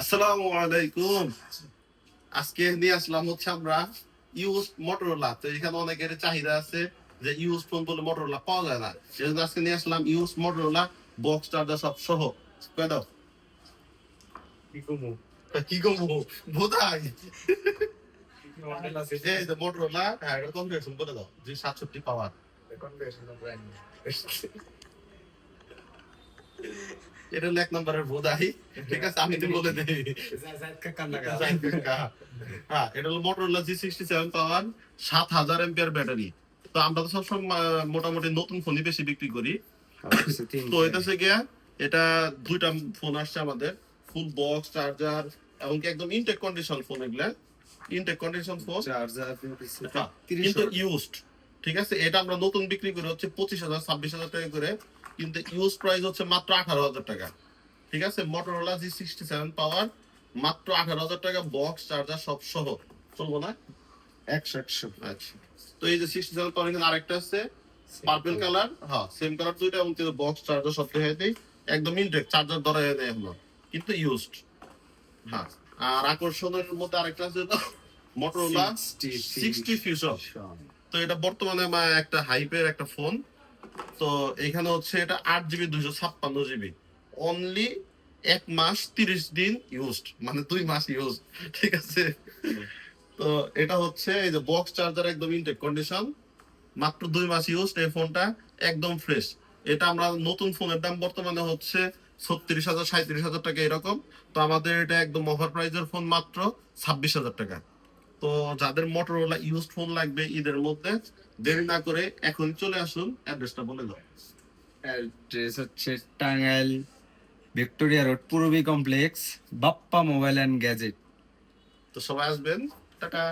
আসসালামু আলাইকুম। আজকে নিয়ে আসলাম হচ্ছে আমরা ইউজ মোটরোলা। তো এখানে অনেকের চাহিদা আছে যে ইউজ ফোন বলে মোটরোলা পাওয়া যায় না, সেজন্য আজকে নিয়ে আসলাম ইউজ মোটরোলা বক্স চার্জার সব সহ। কয়ে দাও কি কমু কি করবো বোধাই। মডেল আছে এই যে মোটরোলা, হ্যাঁ এটা কনফিগারেশন বলে দাও যে 67 পাওয়ার। কনফিগারেশন ব্র্যান্ড এটা হলো 1 নম্বরের বোধাই। ঠিক আছে, আমি তো বলে দেই। জায়দ কাকা লাগা হ্যাঁ, এটা হলো মোটরোলা G67 পাওয়ার, 7000 এম্পিয়ার ব্যাটারি। তো আমরা তো সবসময় মোটামুটি নতুন ফোনই বেশি বিক্রি করি। তো এটা হচ্ছে গিয়া, এটা দুইটা ফোন আসছে আমাদের, ফুল বক্স চার্জার এবং কি একদম ইনটেক কন্ডিশন ফোন। এগুলা ইনটেক কন্ডিশন ফোন, চার্জার কিন্তু ইউজড। ঠিক আছে, এটা আমরা নতুন বিক্রি করি হচ্ছে 25,000 26,000 টাকা করে, কিন্তু ইউজ প্রাইস হচ্ছে মাত্র 18,000 টাকা। ঠিক আছে, মোটরোলা G67 পাওয়ার মাত্র 18,000 টাকা, বক্স চার্জার সব সহ। চলবো না? 100 আচ্ছা, তো এই যে 67 পাওয়ার এখানে আরেকটা আছে পার্পল কালার, হ্যাঁ সেম কালার দুইটা, এবং বক্স চার্জার সব দেখাই দেই। একদম ইনটেক চার্জার ধরা দেয় এখনো, কিন্তু ইউজড। হ্যাঁ, আর আকর্ষণের মধ্যে আরেকটা আছে মোটরোলা 60 ফিউশন। তো এটা বর্তমানে একটা হাইপের একটা ফোন। তো এখানে হচ্ছে এটা 8 জিবি 256 জিবি, অনলি 1 মাস 30 দিন ইউজড, মানে 2 মাস ইউজ। ঠিক আছে, তো এটা হচ্ছে এই যে বক্স চার্জার একদম ইনটেক কন্ডিশন, মাত্র 2 মাস ইউজ। এই ফোনটা একদম ফ্রেশ। এটা আমরা নতুন ফোনের দাম বর্তমানে হচ্ছে 36,000 37,000 টাকা এরকম। তো আমাদের এটা একদম অফার প্রাইজের ফোন, মাত্র 26,000 টাকা। তো যাদের মোটরোলা ইউজড ফোন লাগবে ঈদের মধ্যে, দেরি না করে এখন চলে আসুন। অ্যাড্রেসটা বলে দাও। অ্যাড্রেস হচ্ছে Tangail Victoria road Purabi complex, Bappa mobile and gadget. তো সবাই আসবেন। টাটা।